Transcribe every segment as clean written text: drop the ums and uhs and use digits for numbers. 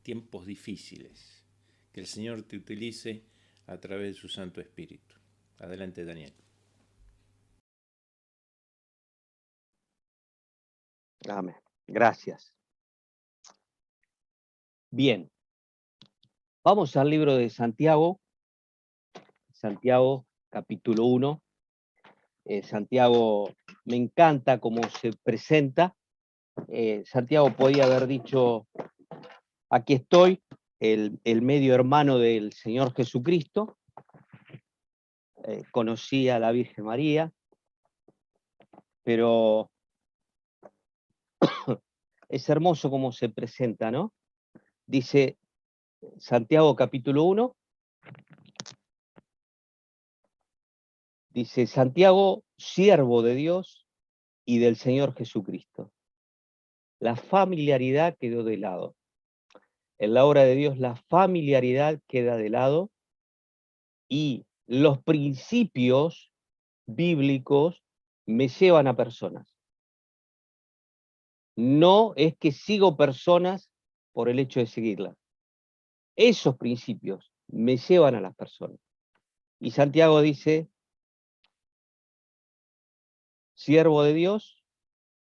tiempos difíciles. Que el Señor te utilice a través de su Santo Espíritu. Adelante, Daniel. Amén. Gracias. Bien. Vamos al libro de Santiago. Santiago, capítulo 1. Santiago, me encanta cómo se presenta. Santiago podía haber dicho, aquí estoy, el medio hermano del Señor Jesucristo. Conocí a la Virgen María, pero es hermoso cómo se presenta, ¿no? Dice Santiago capítulo 1, dice Santiago, siervo de Dios y del Señor Jesucristo. La familiaridad quedó de lado. En la obra de Dios la familiaridad queda de lado y los principios bíblicos me llevan a personas. No es que sigo personas por el hecho de seguirlas. Esos principios me llevan a las personas. Y Santiago dice, siervo de Dios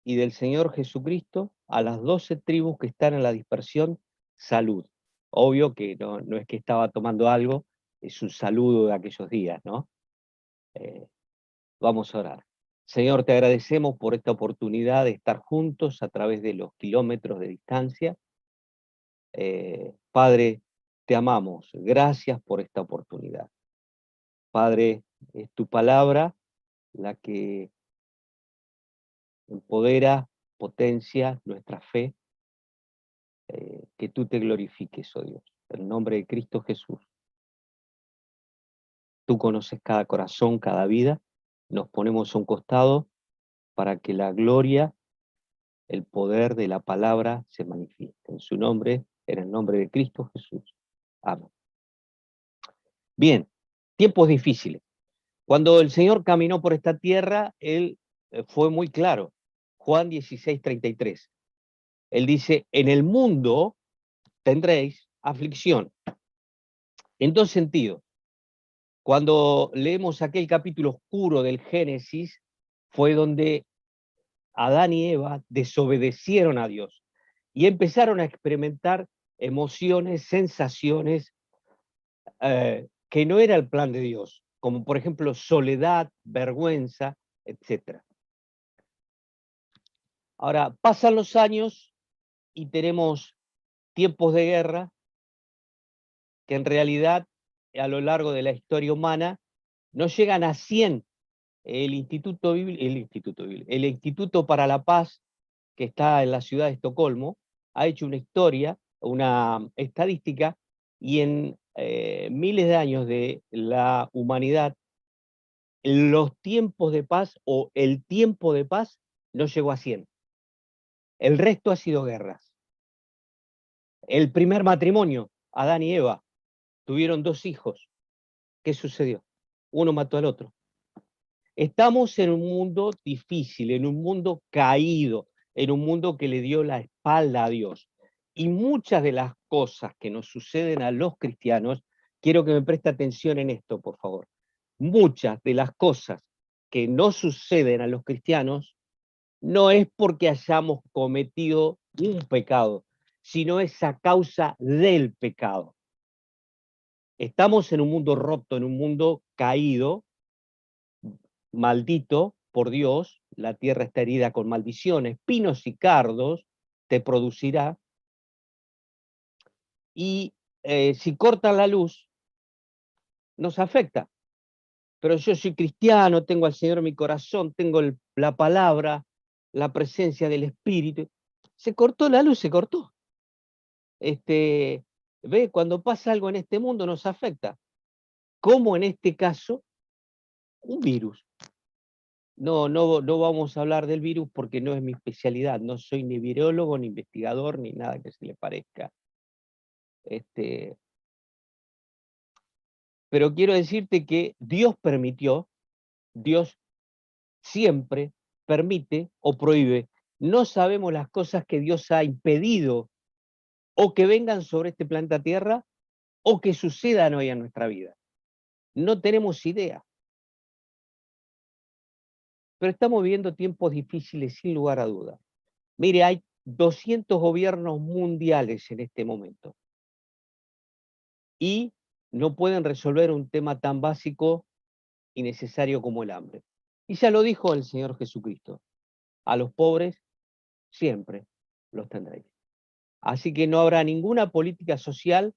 y del Señor Jesucristo, a las 12 tribus que están en la dispersión, salud. Obvio que no es que estaba tomando algo, es un saludo de aquellos días, ¿no? Vamos a orar. Señor, te agradecemos por esta oportunidad de estar juntos a través de los kilómetros de distancia. Padre, te amamos. Gracias por esta oportunidad. Padre, es tu palabra la que empodera, potencia nuestra fe. Que tú te glorifiques, oh Dios. En el nombre de Cristo Jesús. Tú conoces cada corazón, cada vida. Nos ponemos a un costado para que la gloria, el poder de la palabra se manifieste. En su nombre, en el nombre de Cristo Jesús. Amén. Bien, tiempos difíciles. Cuando el Señor caminó por esta tierra, Él fue muy claro. Juan 16:33. Él dice, en el mundo tendréis aflicción. En dos sentidos. Cuando leemos aquel capítulo oscuro del Génesis, fue donde Adán y Eva desobedecieron a Dios y empezaron a experimentar emociones, sensaciones que no era el plan de Dios, como por ejemplo soledad, vergüenza, etc. Ahora, pasan los años y tenemos tiempos de guerra que en realidad a lo largo de la historia humana no llegan a 100. El Instituto para la Paz, que está en la ciudad de Estocolmo, ha hecho una historia, una estadística, y en miles de años de la humanidad, los tiempos de paz o el tiempo de paz no llegó a 100. El resto ha sido guerras. El primer matrimonio, Adán y Eva, tuvieron 2 hijos. ¿Qué sucedió? Uno mató al otro. Estamos en un mundo difícil, en un mundo caído, en un mundo que le dio la espalda a Dios. Y muchas de las cosas que nos suceden a los cristianos, quiero que me preste atención en esto, por favor. Muchas de las cosas que no suceden a los cristianos no es porque hayamos cometido un pecado, sino es a causa del pecado. Estamos en un mundo roto, en un mundo caído, maldito por Dios, la tierra está herida con maldiciones, pinos y cardos te producirá, y si cortan la luz, nos afecta. Pero yo soy cristiano, tengo al Señor en mi corazón, tengo la palabra, la presencia del Espíritu. Se cortó la luz, se cortó. Ve, cuando pasa algo en este mundo nos afecta. Como en este caso, un virus. No vamos a hablar del virus porque no es mi especialidad. No soy ni virólogo, ni investigador, ni nada que se le parezca. Pero quiero decirte que Dios permitió, Dios siempre permite o prohíbe. No sabemos las cosas que Dios ha impedido o que vengan sobre este planeta Tierra, o que sucedan hoy en nuestra vida. No tenemos idea. Pero estamos viviendo tiempos difíciles, sin lugar a dudas. Mire, hay 200 gobiernos mundiales en este momento. Y no pueden resolver un tema tan básico y necesario como el hambre. Y ya lo dijo el Señor Jesucristo. A los pobres siempre los tendréis. Así que no habrá ninguna política social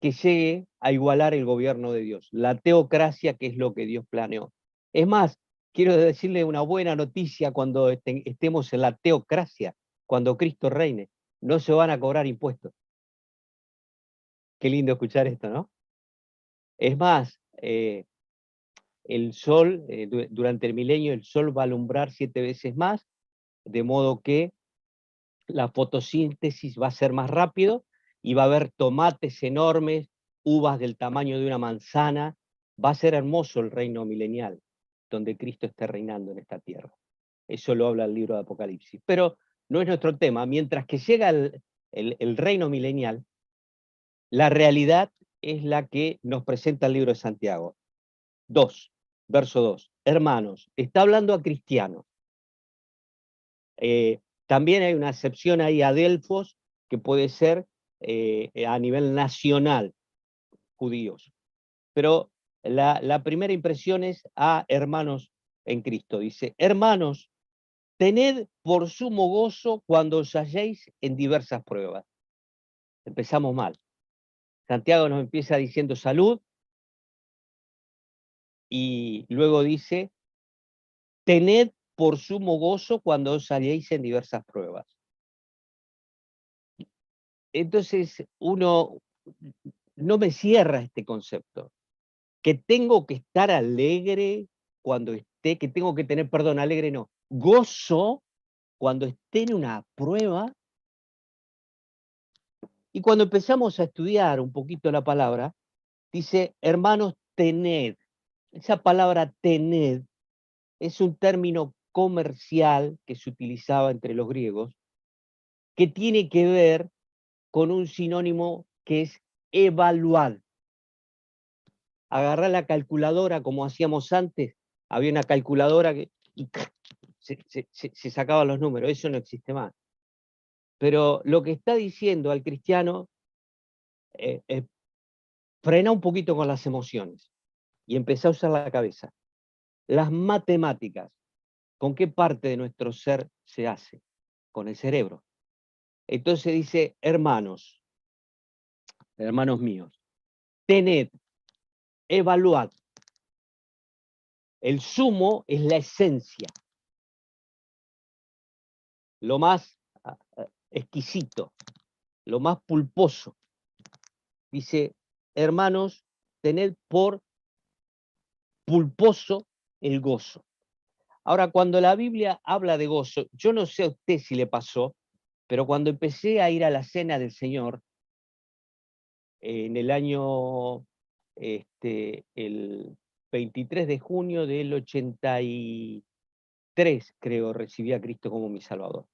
que llegue a igualar el gobierno de Dios, la teocracia, que es lo que Dios planeó. Es más, quiero decirle una buena noticia: cuando estemos en la teocracia, cuando Cristo reine, no se van a cobrar impuestos. Qué lindo escuchar esto, ¿no? Es más, el sol, durante el milenio, el sol va a alumbrar 7 veces más, de modo que la fotosíntesis va a ser más rápido y va a haber tomates enormes, uvas del tamaño de una manzana. Va a ser hermoso el reino milenial, donde Cristo esté reinando en esta tierra. Eso lo habla el libro de Apocalipsis. Pero no es nuestro tema. Mientras que llega el reino milenial, la realidad es la que nos presenta el libro de Santiago. 2, verso 2. Hermanos, está hablando a cristianos. También hay una excepción ahí a Delfos, que puede ser a nivel nacional, judíos. Pero la primera impresión es a hermanos en Cristo. Dice: hermanos, tened por sumo gozo cuando os halléis en diversas pruebas. Empezamos mal. Santiago nos empieza diciendo salud, y luego dice: tened por sumo gozo cuando os halléis en diversas pruebas. Entonces uno no me cierra este concepto, que tengo que estar alegre cuando esté, que tengo que tener, perdón, alegre no, gozo cuando esté en una prueba. Y cuando empezamos a estudiar un poquito la palabra, dice: hermanos, tened. Esa palabra tened es un término comercial que se utilizaba entre los griegos, que tiene que ver con un sinónimo que es evaluar. Agarrar la calculadora como hacíamos antes. Había una calculadora que y se sacaban los números. Eso no existe más. Pero lo que está diciendo al cristiano, frena un poquito con las emociones y empezá a usar la cabeza. Las matemáticas, ¿con qué parte de nuestro ser se hace? Con el cerebro. Entonces dice: hermanos míos, tened, evaluad. El sumo es la esencia, lo más exquisito, lo más pulposo. Dice: hermanos, tened por pulposo el gozo. Ahora, cuando la Biblia habla de gozo, yo no sé a usted si le pasó, pero cuando empecé a ir a la cena del Señor, en el año, el 23 de junio del 83, creo, recibí a Cristo como mi Salvador.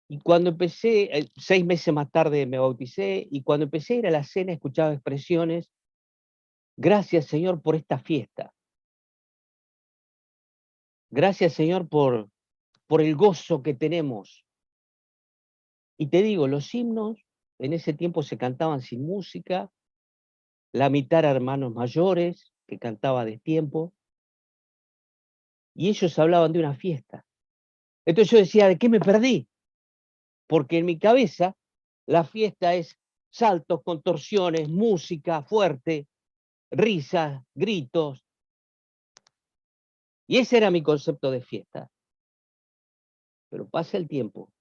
Y cuando empecé, 6 meses más tarde me bauticé, y cuando empecé a ir a la cena escuchaba expresiones: gracias, Señor, por esta fiesta. Gracias, Señor, por el gozo que tenemos. Y te digo, los himnos en ese tiempo se cantaban sin música, la mitad eran hermanos mayores que cantaba de tiempo, y ellos hablaban de una fiesta. Entonces yo decía: ¿de qué me perdí? Porque en mi cabeza la fiesta es saltos, contorsiones, música fuerte, risas, gritos. Y ese era mi concepto de fiesta. Pero pasa el tiempo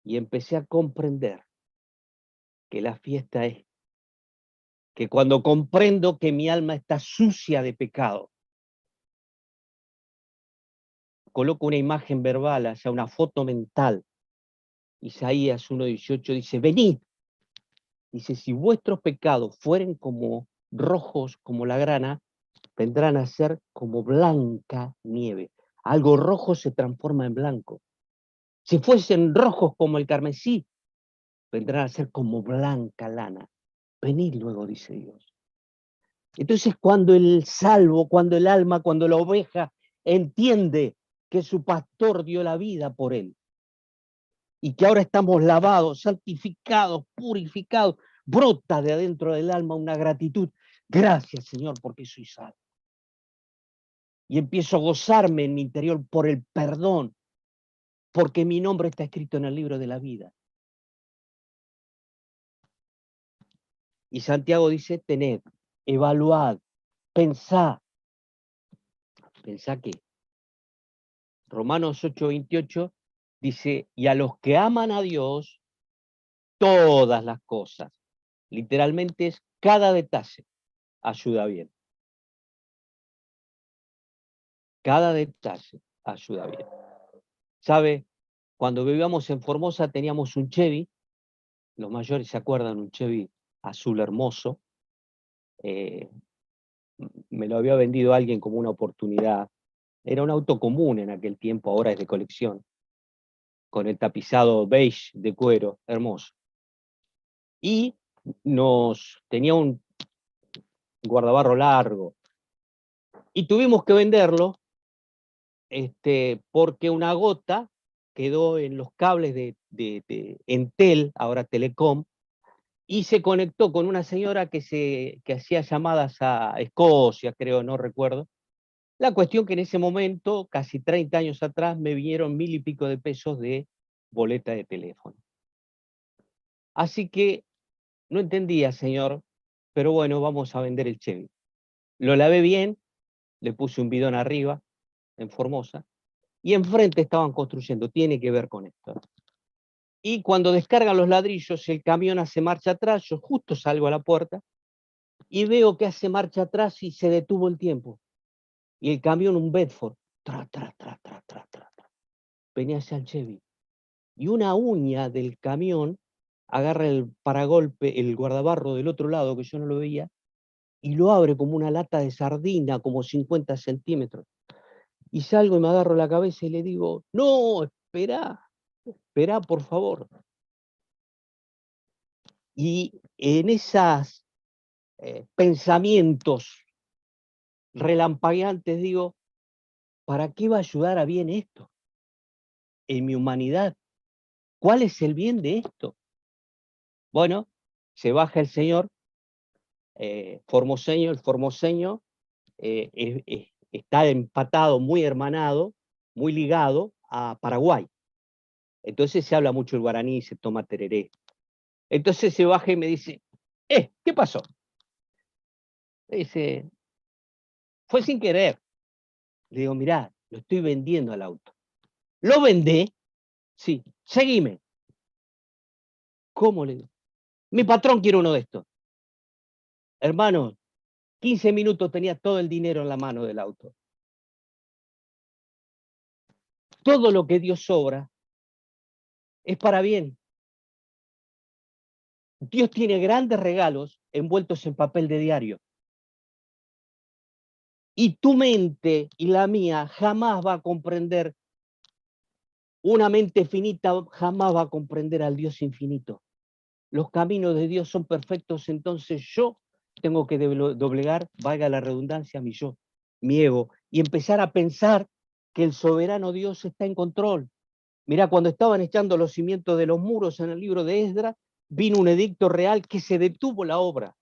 y empecé a comprender que la fiesta es que cuando comprendo que mi alma está sucia de pecado, coloco una imagen verbal, o sea, una foto mental. Isaías 1:18 dice: venid. Dice: si vuestros pecados fueren como rojos como la grana, vendrán a ser como blanca nieve. Algo rojo se transforma en blanco. Si fuesen rojos como el carmesí, vendrán a ser como blanca lana. Venid luego, dice Dios. Entonces, cuando el salvo, cuando el alma, cuando la oveja entiende que su pastor dio la vida por él y que ahora estamos lavados, santificados, purificados, brota de adentro del alma una gratitud. Gracias, Señor, porque soy salvo. Y empiezo a gozarme en mi interior por el perdón, porque mi nombre está escrito en el libro de la vida. Y Santiago dice, tened, evaluad, pensad. ¿Pensá qué? Romanos 8:28 dice, y a los que aman a Dios, todas las cosas, literalmente es cada detalle, ayuda bien. Cada detalle ayuda bien. ¿Sabe? Cuando vivíamos en Formosa teníamos un Chevy, los mayores se acuerdan, un Chevy azul hermoso. Me lo había vendido alguien como una oportunidad. Era un auto común en aquel tiempo, ahora es de colección, con el tapizado beige de cuero, hermoso. Y tenía un guardabarro largo. Y tuvimos que venderlo porque una gota quedó en los cables de Entel, ahora Telecom, y se conectó con una señora que hacía llamadas a Escocia, creo, no recuerdo. La cuestión que en ese momento, casi 30 años atrás, me vinieron 1000 y pico de pesos de boleta de teléfono. Así que no entendía, señor, pero bueno, vamos a vender el Chevy. Lo lavé bien, le puse un bidón arriba, en Formosa, y enfrente estaban construyendo, tiene que ver con esto. Y cuando descargan los ladrillos, el camión hace marcha atrás, yo justo salgo a la puerta, y veo que hace marcha atrás y se detuvo el tiempo. Y el camión, un Bedford, venía hacia el Chevy. Y una uña del camión agarra el paragolpe, el guardabarro del otro lado, que yo no lo veía, y lo abre como una lata de sardina, como 50 centímetros. Y salgo y me agarro la cabeza y le digo, no, espera, por favor. Y en esos pensamientos relampagueantes digo, ¿para qué va a ayudar a bien esto? En mi humanidad, ¿cuál es el bien de esto? Bueno, se baja el señor formoseño, el formoseño está empatado, muy hermanado, muy ligado a Paraguay. Entonces se habla mucho el guaraní, se toma tereré. Entonces se baja y me dice, ¿qué pasó? Me dice, fue sin querer. Le digo, mirá, lo estoy vendiendo al auto. ¿Lo vendé? Sí, seguime. ¿Cómo le digo? Mi patrón quiere uno de estos. Hermano, 15 minutos tenía todo el dinero en la mano del auto. Todo lo que Dios obra es para bien. Dios tiene grandes regalos envueltos en papel de diario. Y tu mente y la mía jamás va a comprender, una mente finita jamás va a comprender al Dios infinito. Los caminos de Dios son perfectos, entonces yo tengo que doblegar, valga la redundancia, mi yo, mi ego, y empezar a pensar que el soberano Dios está en control. Mirá, cuando estaban echando los cimientos de los muros en el libro de Esdras, vino un edicto real que se detuvo la obra.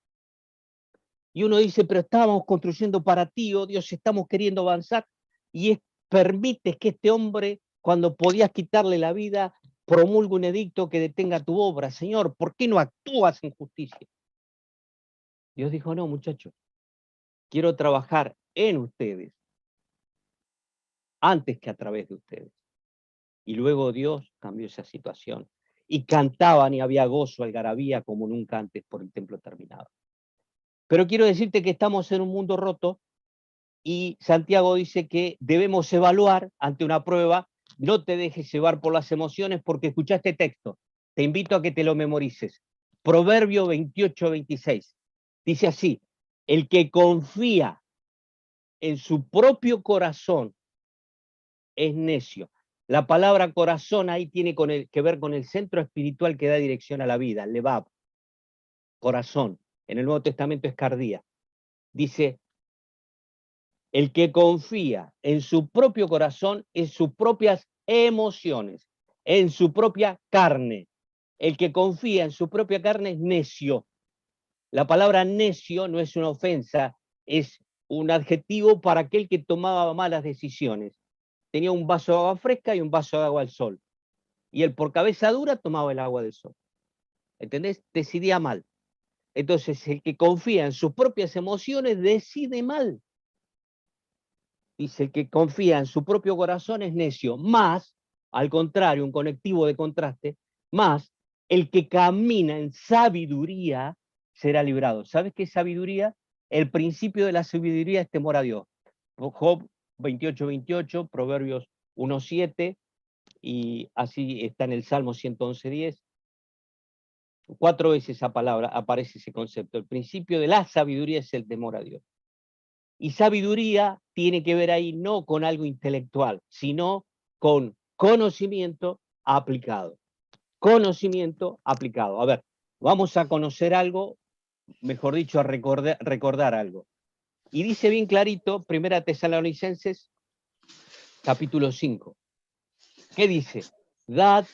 Y uno dice, pero estábamos construyendo para ti, oh Dios, estamos queriendo avanzar, y permites que este hombre, cuando podías quitarle la vida, promulgue un edicto que detenga tu obra. Señor, ¿por qué no actúas en justicia? Dios dijo, no, muchachos, quiero trabajar en ustedes antes que a través de ustedes. Y luego Dios cambió esa situación. Y cantaban y había gozo, algarabía, como nunca antes por el templo terminado. Pero quiero decirte que estamos en un mundo roto y Santiago dice que debemos evaluar ante una prueba, no te dejes llevar por las emociones porque escucha este texto, te invito a que te lo memorices. Proverbio 28-26, dice así, el que confía en su propio corazón es necio. La palabra corazón ahí tiene que ver con el centro espiritual que da dirección a la vida, levav, corazón. En el Nuevo Testamento es cardía. Dice, el que confía en su propio corazón, en sus propias emociones, en su propia carne. El que confía en su propia carne es necio. La palabra necio no es una ofensa, es un adjetivo para aquel que tomaba malas decisiones. Tenía un vaso de agua fresca y un vaso de agua al sol. Y él por cabeza dura tomaba el agua del sol. ¿Entendés? Decidía mal. Entonces, el que confía en sus propias emociones decide mal. Dice, el que confía en su propio corazón es necio. Más, al contrario, un conectivo de contraste, más el que camina en sabiduría será librado. ¿Sabes qué es sabiduría? El principio de la sabiduría es temor a Dios. Job 28:28, Proverbios 1:7, y así está en el Salmo 111:10. 4 veces esa palabra aparece ese concepto. El principio de la sabiduría es el temor a Dios. Y sabiduría tiene que ver ahí no con algo intelectual, sino con conocimiento aplicado. Conocimiento aplicado. A ver, vamos a conocer algo, mejor dicho, a recordar algo. Y dice bien clarito, 1 Tesalonicenses, capítulo 5. ¿Qué dice? Dad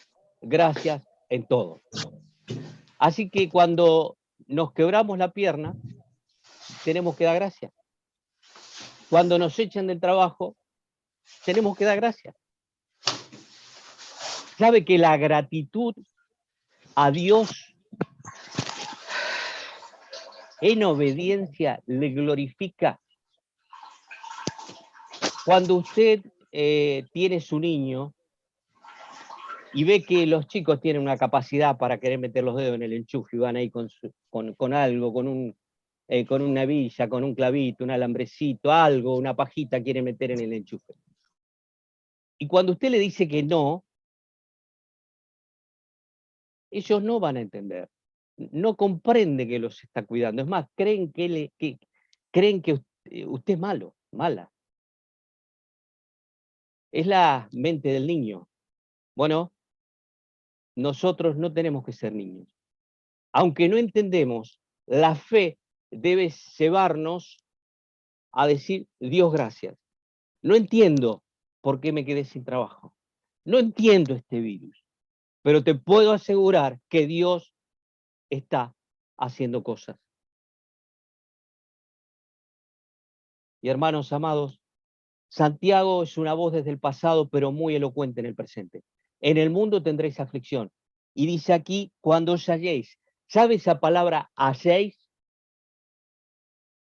gracias en todo. Así que cuando nos quebramos la pierna, tenemos que dar gracias. Cuando nos echan del trabajo, tenemos que dar gracias. ¿Sabe que la gratitud a Dios en obediencia le glorifica? Cuando usted tiene su niño y ve que los chicos tienen una capacidad para querer meter los dedos en el enchufe y van ahí con algo, con una hebilla, con un clavito, un alambrecito, algo, una pajita quiere meter en el enchufe. Y cuando usted le dice que no, ellos no van a entender. No comprende que los está cuidando. Es más, creen que usted es malo, mala. Es la mente del niño. Bueno, nosotros no tenemos que ser niños. Aunque no entendemos, la fe debe llevarnos a decir, Dios gracias. No entiendo por qué me quedé sin trabajo. No entiendo este virus. Pero te puedo asegurar que Dios está haciendo cosas. Y hermanos amados, Santiago es una voz desde el pasado, pero muy elocuente en el presente. En el mundo tendréis aflicción. Y dice aquí, cuando os halléis. ¿Sabe esa palabra halléis?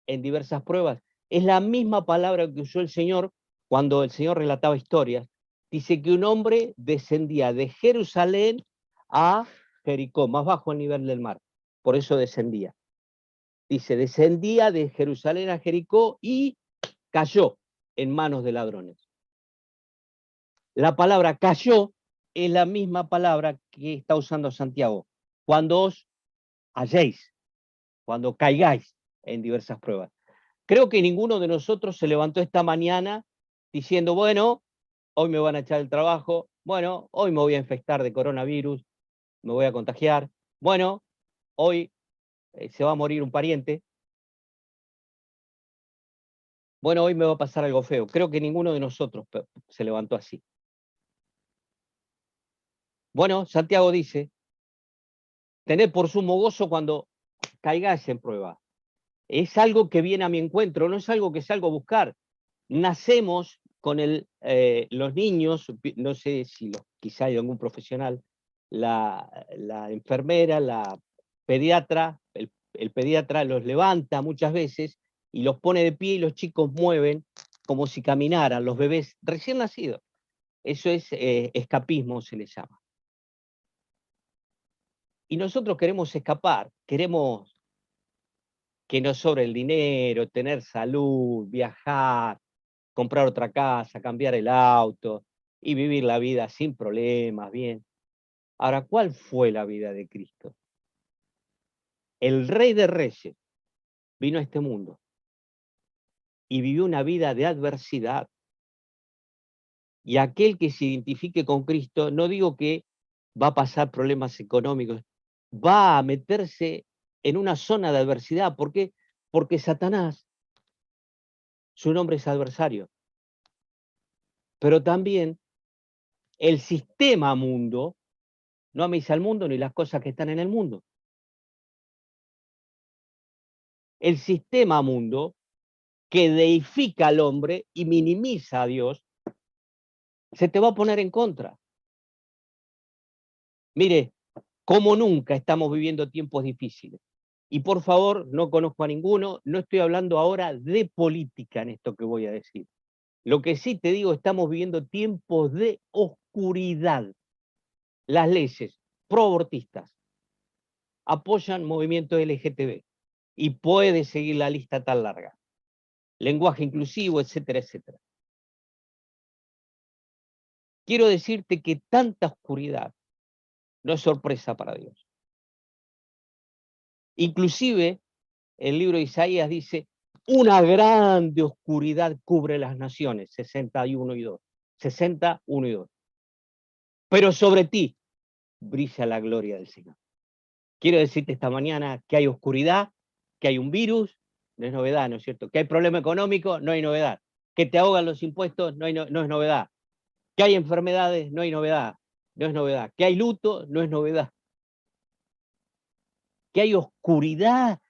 En diversas pruebas. Es la misma palabra que usó el Señor cuando el Señor relataba historias. Dice que un hombre descendía de Jerusalén a Jericó, más bajo el nivel del mar. Por eso descendía. Dice, descendía de Jerusalén a Jericó y cayó en manos de ladrones. La palabra cayó es la misma palabra que está usando Santiago. Cuando os halléis, cuando caigáis en diversas pruebas. Creo que ninguno de nosotros se levantó esta mañana diciendo, bueno, hoy me van a echar el trabajo, bueno, hoy me voy a infectar de coronavirus, me voy a contagiar, bueno, hoy se va a morir un pariente, bueno, hoy me va a pasar algo feo. Creo que ninguno de nosotros se levantó así. Bueno, Santiago dice, tened por sumo gozo cuando caigáis en prueba. Es algo que viene a mi encuentro, no es algo que salgo a buscar. Nacemos con los niños, no sé si quizá hay algún profesional, la enfermera, la pediatra, el pediatra los levanta muchas veces y los pone de pie y los chicos mueven como si caminaran, los bebés recién nacidos. Eso es escapismo, se les llama. Y nosotros queremos escapar, queremos que nos sobre el dinero, tener salud, viajar, comprar otra casa, cambiar el auto y vivir la vida sin problemas, bien. Ahora, ¿cuál fue la vida de Cristo? El Rey de Reyes vino a este mundo y vivió una vida de adversidad. Y aquel que se identifique con Cristo, no digo que va a pasar problemas económicos, va a meterse en una zona de adversidad. ¿Por qué? Porque Satanás, su nombre es adversario. Pero también el sistema mundo no améis al mundo ni las cosas que están en el mundo. El sistema mundo que deifica al hombre y minimiza a Dios, se te va a poner en contra. Mire, como nunca estamos viviendo tiempos difíciles. Y por favor, no conozco a ninguno, no estoy hablando ahora de política en esto que voy a decir. Lo que sí te digo, estamos viviendo tiempos de oscuridad. Las leyes pro-abortistas apoyan movimientos LGTB y puede seguir la lista tan larga. Lenguaje inclusivo, etcétera, etcétera. Quiero decirte que tanta oscuridad no es sorpresa para Dios. Inclusive, el libro de Isaías dice, una grande oscuridad cubre las naciones, 61 y 2. 61 y 2. Pero sobre ti brilla la gloria del Señor. Quiero decirte esta mañana que hay oscuridad, que hay un virus, no es novedad, ¿no es cierto? Que hay problema económico, no hay novedad. Que te ahogan los impuestos, no es novedad. Que hay enfermedades, no hay novedad, no es novedad. Que hay luto, no es novedad. Que hay oscuridad,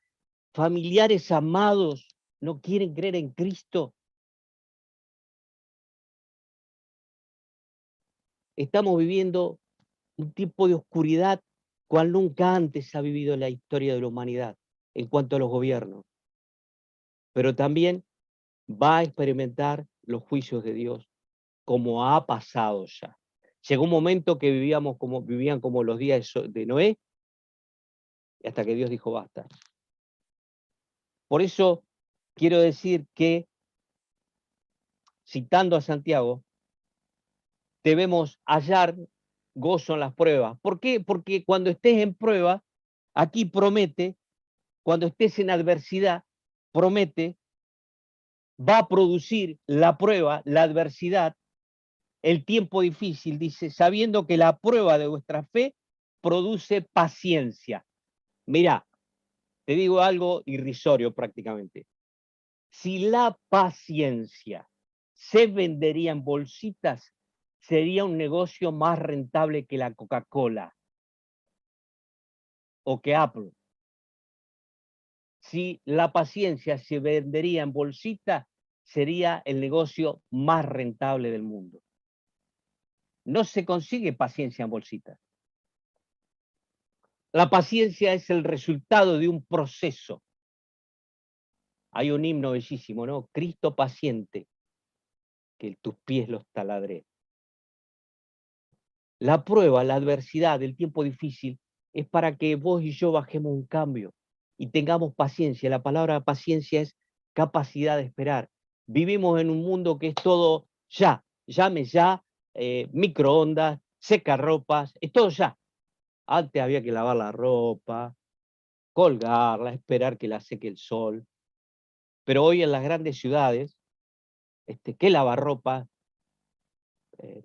familiares amados no quieren creer en Cristo. Estamos viviendo un tipo de oscuridad cual nunca antes ha vivido la historia de la humanidad en cuanto a los gobiernos. Pero también va a experimentar los juicios de Dios, como ha pasado ya. Llegó un momento que vivían como los días de Noé, hasta que Dios dijo basta. Por eso quiero decir que, citando a Santiago, debemos hallar gozo en las pruebas. ¿Por qué? Porque cuando estés en prueba, aquí promete, cuando estés en adversidad, promete, va a producir la prueba, la adversidad, el tiempo difícil, dice, sabiendo que la prueba de vuestra fe produce paciencia. Mirá, te digo algo irrisorio prácticamente. Si la paciencia se vendería en bolsitas, sería un negocio más rentable que la Coca-Cola o que Apple. Si la paciencia se vendería en bolsitas, sería el negocio más rentable del mundo. No se consigue paciencia en bolsitas. La paciencia es el resultado de un proceso. Hay un himno bellísimo, ¿no? Cristo paciente, que tus pies los taladré. La prueba, la adversidad, el tiempo difícil, es para que vos y yo bajemos un cambio y tengamos paciencia. La palabra paciencia es capacidad de esperar. Vivimos en un mundo que es todo ya, llame ya, microondas, secarropas, es todo ya. Antes había que lavar la ropa, colgarla, esperar que la seque el sol. Pero hoy en las grandes ciudades, ¿qué lavarropa?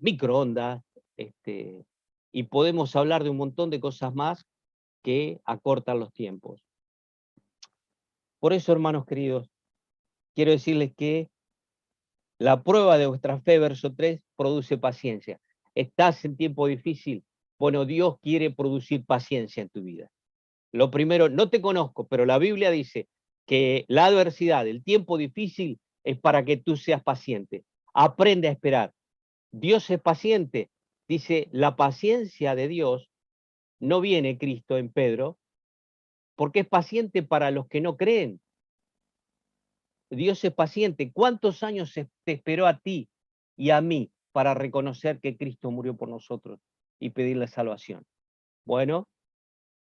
Microondas, y podemos hablar de un montón de cosas más que acortan los tiempos. Por eso, hermanos queridos, quiero decirles que la prueba de vuestra fe, verso 3, produce paciencia. ¿Estás en tiempo difícil? Bueno, Dios quiere producir paciencia en tu vida. Lo primero, no te conozco, pero la Biblia dice que la adversidad, el tiempo difícil, es para que tú seas paciente. Aprende a esperar. Dios es paciente. Dice, la paciencia de Dios no viene Cristo en Pedro, porque es paciente para los que no creen. Dios es paciente. ¿Cuántos años te esperó a ti y a mí para reconocer que Cristo murió por nosotros y pedirle salvación? Bueno,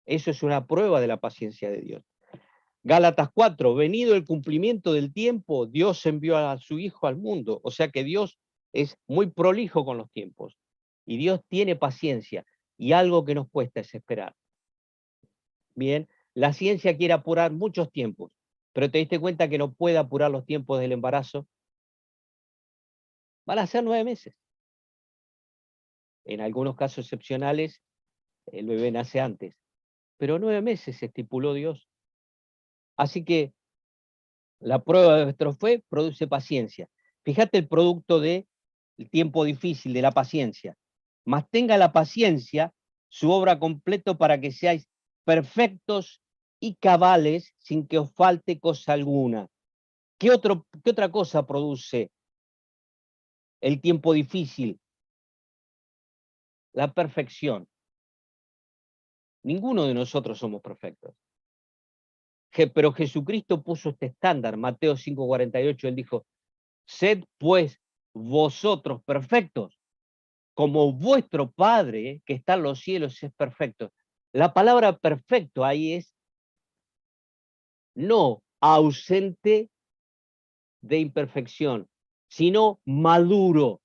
eso es una prueba de la paciencia de Dios. Gálatas 4, venido el cumplimiento del tiempo, Dios envió a su Hijo al mundo. O sea que Dios es muy prolijo con los tiempos. Y Dios tiene paciencia. Y algo que nos cuesta es esperar. Bien, la ciencia quiere apurar muchos tiempos, pero te diste cuenta que no puede apurar los tiempos del embarazo. Van a ser 9 meses. En algunos casos excepcionales, el bebé nace antes. Pero 9 meses estipuló Dios. Así que la prueba de vuestra fe produce paciencia. Fíjate el producto del tiempo difícil, de la paciencia. Mas tenga la paciencia su obra completo para que seáis perfectos y cabales sin que os falte cosa alguna. ¿Qué otra cosa produce el tiempo difícil? La perfección. Ninguno de nosotros somos perfectos. Pero Jesucristo puso este estándar. Mateo 5:48, él dijo, sed pues vosotros perfectos, como vuestro Padre que está en los cielos es perfecto. La palabra perfecto ahí es no ausente de imperfección, sino maduro,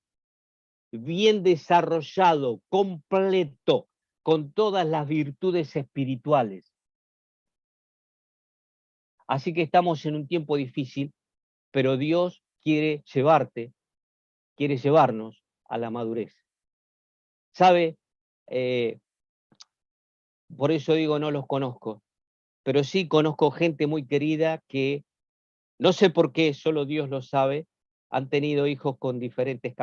bien desarrollado, completo, con todas las virtudes espirituales. Así que estamos en un tiempo difícil, pero Dios quiere llevarnos a la madurez. ¿Sabe? Por eso digo, no los conozco, pero sí conozco gente muy querida que, no sé por qué, solo Dios lo sabe, han tenido hijos con diferentes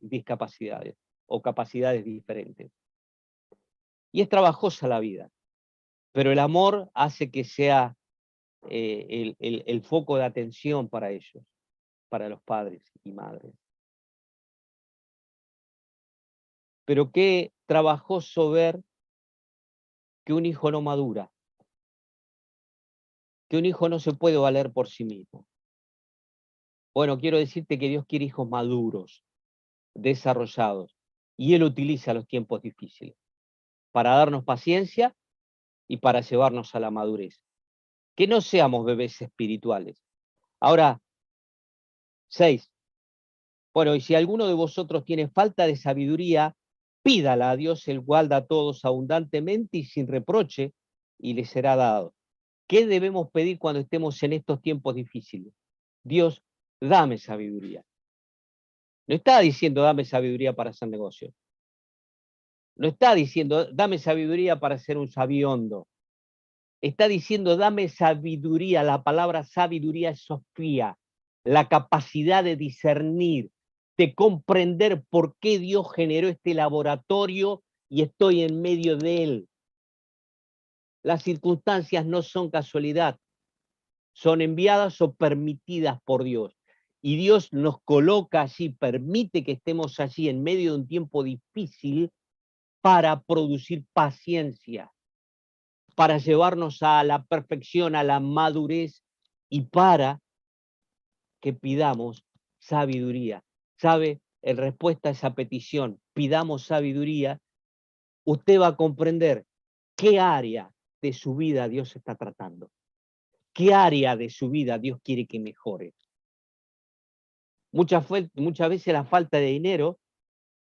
discapacidades o capacidades diferentes. Y es trabajosa la vida, pero el amor hace que sea el foco de atención para ellos, para los padres y madres. Pero qué trabajoso ver que un hijo no madura, que un hijo no se puede valer por sí mismo. Bueno, quiero decirte que Dios quiere hijos maduros, desarrollados, y Él utiliza los tiempos difíciles para darnos paciencia y para llevarnos a la madurez. Que no seamos bebés espirituales. Ahora, 6. Bueno, y si alguno de vosotros tiene falta de sabiduría, pídala a Dios, el cual da a todos abundantemente y sin reproche, y le será dado. ¿Qué debemos pedir cuando estemos en estos tiempos difíciles? Dios, dame sabiduría. No está diciendo dame sabiduría para hacer negocio. No está diciendo dame sabiduría para ser un sabiondo. Está diciendo dame sabiduría. La palabra sabiduría es Sofía, la capacidad de discernir, de comprender por qué Dios generó este laboratorio y estoy en medio de él. Las circunstancias no son casualidad, son enviadas o permitidas por Dios. Y Dios nos coloca allí, permite que estemos allí en medio de un tiempo difícil para producir paciencia, para llevarnos a la perfección, a la madurez y para que pidamos sabiduría. ¿Sabe? En respuesta a esa petición, pidamos sabiduría, usted va a comprender qué área de su vida Dios está tratando. ¿Qué área de su vida Dios quiere que mejore? Muchas veces la falta de dinero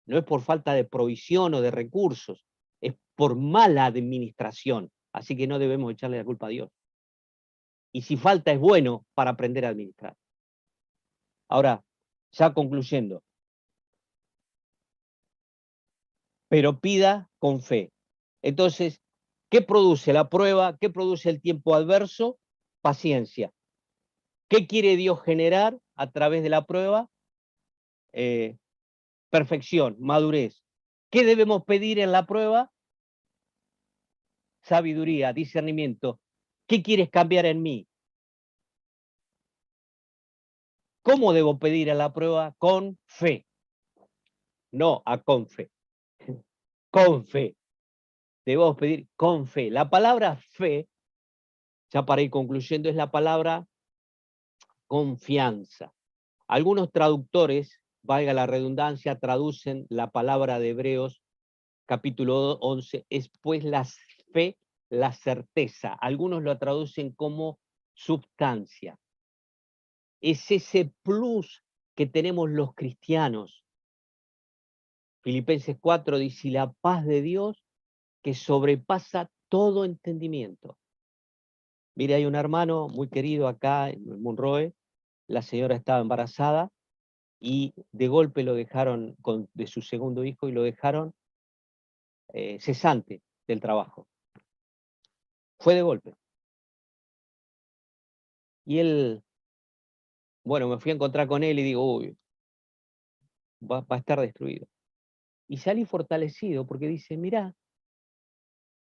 no es por falta de provisión o de recursos, es por mala administración. Así que no debemos echarle la culpa a Dios. Y si falta es bueno para aprender a administrar. Ahora, ya concluyendo, pero pida con fe. Entonces, ¿qué produce la prueba? ¿Qué produce el tiempo adverso? Paciencia. ¿Qué quiere Dios generar a través de la prueba? Perfección, madurez. ¿Qué debemos pedir en la prueba? Sabiduría, discernimiento. ¿Qué quieres cambiar en mí? ¿Cómo debo pedir en la prueba? Con fe. No a con fe. Con fe. Debemos pedir con fe. La palabra fe, ya para ir concluyendo, es la palabra confianza. Algunos traductores, valga la redundancia, traducen la palabra de Hebreos capítulo 11, es pues la fe, la certeza. Algunos lo traducen como substancia. Es ese plus que tenemos los cristianos. Filipenses 4 dice, y la paz de Dios que sobrepasa todo entendimiento. Mire, hay un hermano muy querido acá en Monroe, la señora estaba embarazada y de golpe lo dejaron de su segundo hijo y lo dejaron cesante del trabajo. Fue de golpe. Y él, bueno, me fui a encontrar con él y digo, uy, va a estar destruido. Y salí fortalecido porque dice, mirá,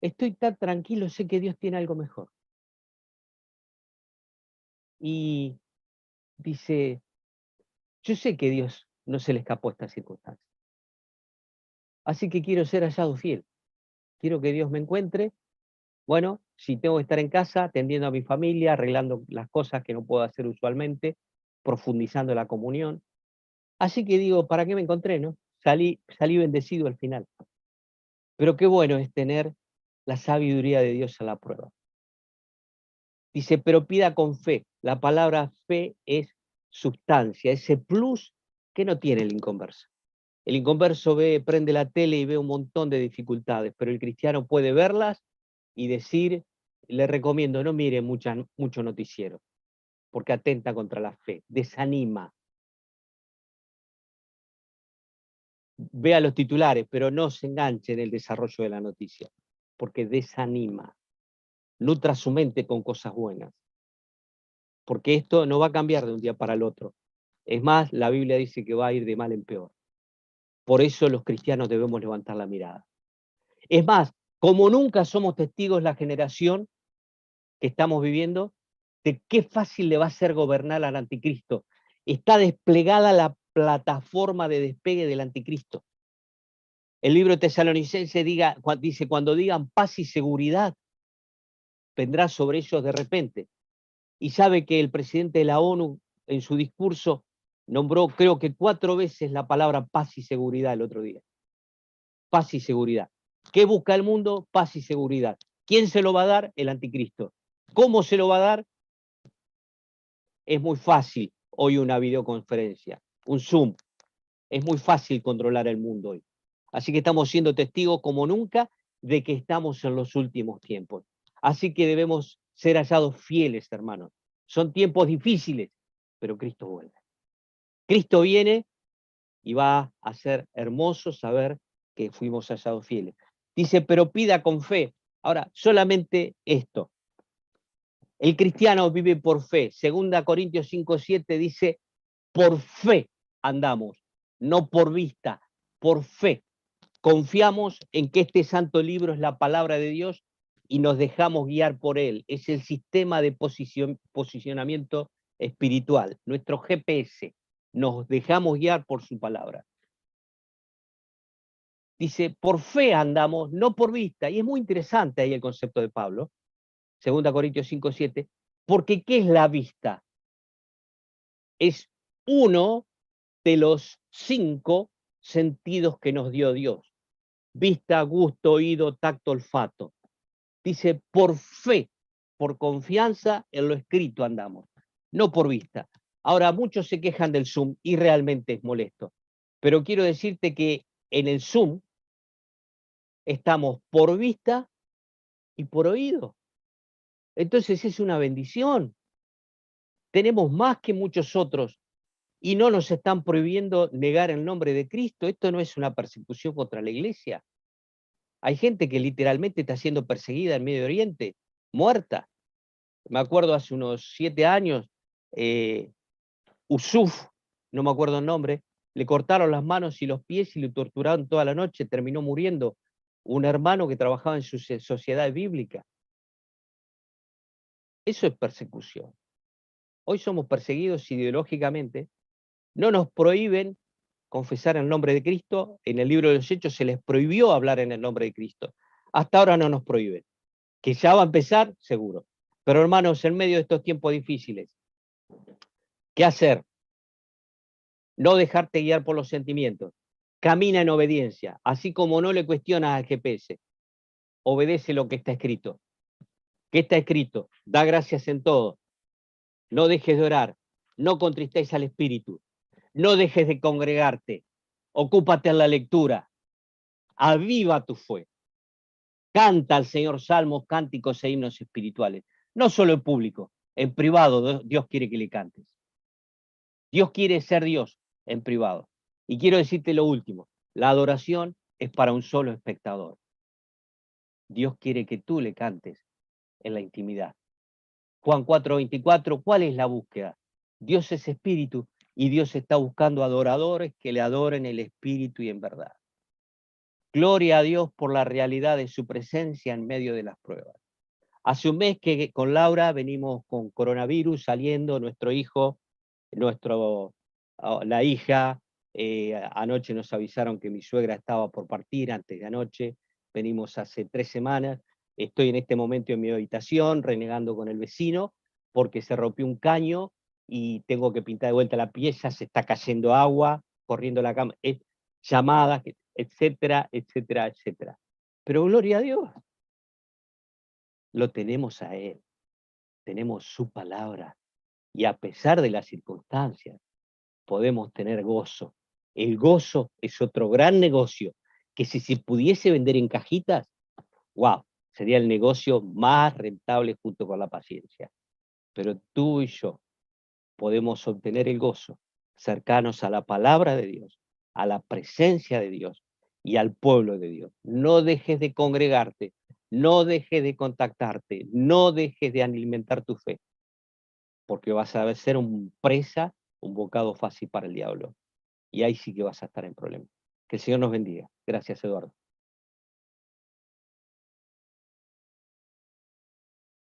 estoy tan tranquilo, sé que Dios tiene algo mejor. Y dice, yo sé que Dios no se le escapó esta circunstancia. Así que quiero ser hallado fiel. Quiero que Dios me encuentre. Bueno, si tengo que estar en casa, atendiendo a mi familia, arreglando las cosas que no puedo hacer usualmente, profundizando la comunión. Así que digo, ¿para qué me encontré, no? Salí bendecido al final. Pero qué bueno es tener la sabiduría de Dios a la prueba. Dice, pero pida con fe. La palabra fe es sustancia, ese plus que no tiene el inconverso. El inconverso prende la tele y ve un montón de dificultades, pero el cristiano puede verlas y decir, le recomiendo, no mire mucho noticiero, porque atenta contra la fe, desanima. Vea los titulares, pero no se enganche en el desarrollo de la noticia, porque desanima. Nutra su mente con cosas buenas, porque esto no va a cambiar de un día para el otro. Es más, la Biblia dice que va a ir de mal en peor. Por eso los cristianos debemos levantar la mirada. Es más, como nunca somos testigos la generación que estamos viviendo, de qué fácil le va a ser gobernar al anticristo. Está desplegada la plataforma de despegue del anticristo. El libro tesalonicense dice, cuando digan paz y seguridad, vendrá sobre ellos de repente. Y sabe que el presidente de la ONU, en su discurso, nombró, creo que 4 veces la palabra paz y seguridad el otro día. Paz y seguridad. ¿Qué busca el mundo? Paz y seguridad. ¿Quién se lo va a dar? El anticristo. ¿Cómo se lo va a dar? Es muy fácil hoy una videoconferencia, un Zoom. Es muy fácil controlar el mundo hoy. Así que estamos siendo testigos como nunca de que estamos en los últimos tiempos. Así que debemos ser hallados fieles, hermanos. Son tiempos difíciles, pero Cristo vuelve. Cristo viene y va a ser hermoso saber que fuimos hallados fieles. Dice, pero pida con fe. Ahora, solamente esto. El cristiano vive por fe. 2 Corintios 5:7 dice, por fe andamos, no por vista, por fe. Confiamos en que este santo libro es la palabra de Dios y nos dejamos guiar por él. Es el sistema de posicionamiento espiritual, nuestro GPS. Nos dejamos guiar por su palabra. Dice, por fe andamos, no por vista. Y es muy interesante ahí el concepto de Pablo, 2 Corintios 5:7, porque ¿qué es la vista? Es uno de los 5 sentidos que nos dio Dios. Vista, gusto, oído, tacto, olfato. Dice, por fe, por confianza en lo escrito andamos, no por vista. Ahora, muchos se quejan del Zoom y realmente es molesto. Pero quiero decirte que en el Zoom estamos por vista y por oído. Entonces es una bendición. Tenemos más que muchos otros y no nos están prohibiendo negar el nombre de Cristo. Esto no es una persecución contra la iglesia. Hay gente que literalmente está siendo perseguida en Medio Oriente, muerta. Me acuerdo hace unos 7 años, Usuf, no me acuerdo el nombre, le cortaron las manos y los pies y lo torturaron toda la noche, terminó muriendo un hermano que trabajaba en su sociedad bíblica. Eso es persecución. Hoy somos perseguidos ideológicamente, no nos prohíben confesar el nombre de Cristo, en el libro de los Hechos se les prohibió hablar en el nombre de Cristo. Hasta ahora no nos prohíben. Que ya va a empezar, seguro. Pero hermanos, en medio de estos tiempos difíciles, ¿qué hacer? No dejarte guiar por los sentimientos. Camina en obediencia, así como no le cuestionas al GPS. Obedece lo que está escrito. ¿Qué está escrito? Da gracias en todo. No dejes de orar. No contristéis al Espíritu. No dejes de congregarte. Ocúpate en la lectura. Aviva tu fe. Canta al Señor salmos, cánticos e himnos espirituales. No solo en público, en privado Dios quiere que le cantes. Dios quiere ser Dios en privado. Y quiero decirte lo último, la adoración es para un solo espectador. Dios quiere que tú le cantes en la intimidad. Juan 4:24, ¿cuál es la búsqueda? Dios es espíritu y Dios está buscando adoradores que le adoren en el espíritu y en verdad. Gloria a Dios por la realidad de su presencia en medio de las pruebas. Hace un mes que con Laura venimos con coronavirus saliendo, nuestro hijo, la hija, anoche nos avisaron que mi suegra estaba por partir antes de anoche, venimos hace 3 semanas, estoy en este momento en mi habitación renegando con el vecino porque se rompió un caño y tengo que pintar de vuelta la pieza, se está cayendo agua, corriendo la cama, llamadas, etcétera, etcétera, etcétera. Pero gloria a Dios, lo tenemos a Él, tenemos su palabra y a pesar de las circunstancias, podemos tener gozo. El gozo es otro gran negocio que si se pudiese vender en cajitas, wow, sería el negocio más rentable junto con la paciencia. Pero tú y yo podemos obtener el gozo cercanos a la palabra de Dios, a la presencia de Dios y al pueblo de Dios. No dejes de congregarte, no dejes de contactarte, no dejes de alimentar tu fe, porque vas a ser un presa, un bocado fácil para el diablo. Y ahí sí que vas a estar en problemas. Que el Señor nos bendiga. Gracias, Eduardo.